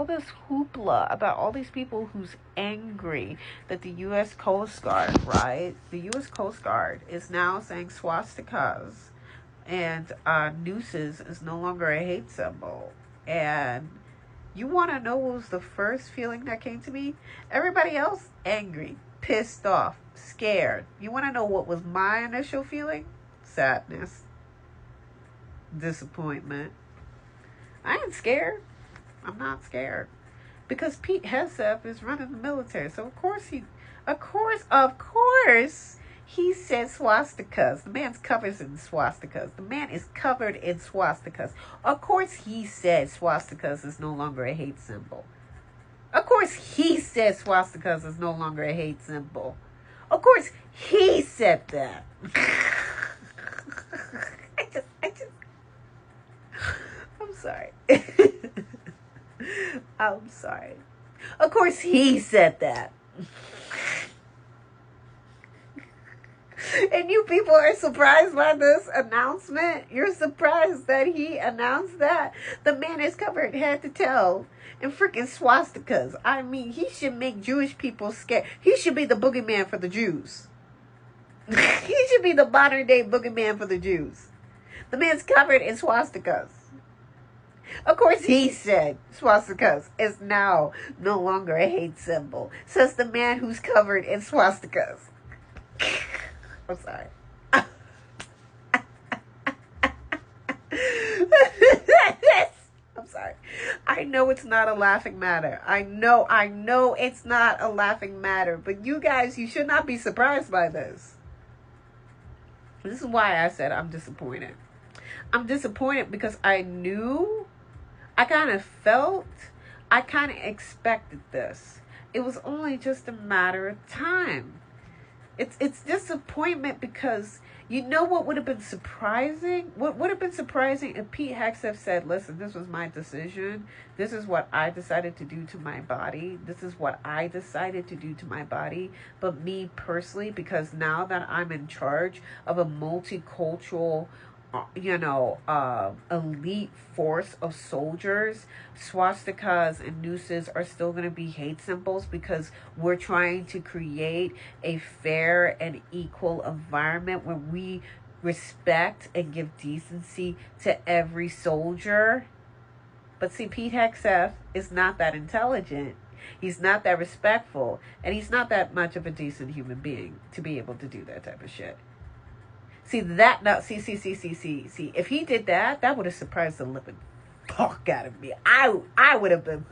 this hoopla about all these people who's angry that the U.S. Coast Guard, right? The U.S. Coast Guard is now saying swastikas and nooses is no longer a hate symbol. And you want to know what was the first feeling that came to me? Everybody else, angry, pissed off, scared. You want to know what was my initial feeling? Sadness, disappointment. I ain't scared. I'm not scared. Because Pete Hegseth is running the military. So of course, he said swastikas. The man's covered in swastikas. The man is covered in swastikas. Of course he said swastikas is no longer a hate symbol. Of course he said swastikas is no longer a hate symbol. Of course he said that. I'm sorry. I'm sorry. Of course he said that. And you people are surprised by this announcement? You're surprised that he announced that? The man is covered head to toe in freaking swastikas. I mean, he should make Jewish people scared. He should be the boogeyman for the Jews. He should be the modern day boogeyman for the Jews. The man's covered in swastikas. Of course he said swastikas is now no longer a hate symbol. Says the man who's covered in swastikas. I'm sorry. I'm sorry. I know it's not a laughing matter. I know it's not a laughing matter. But you guys, you should not be surprised by this. This is why I said I'm disappointed. I'm disappointed because I kind of expected this. It was only just a matter of time. It's disappointment because you know what would have been surprising? What would have been surprising if Pete Hegseth said, listen, this was my decision. This is what I decided to do to my body. This is what I decided to do to my body. But me personally, because now that I'm in charge of a multicultural elite force of soldiers, swastikas and nooses are still going to be hate symbols because we're trying to create a fair and equal environment where we respect and give decency to every soldier. But see, Pete Hegseth is not that intelligent. He's not that respectful. And he's not that much of a decent human being to be able to do that type of shit. See, if he did that, that would have surprised the living fuck out of me. I would have been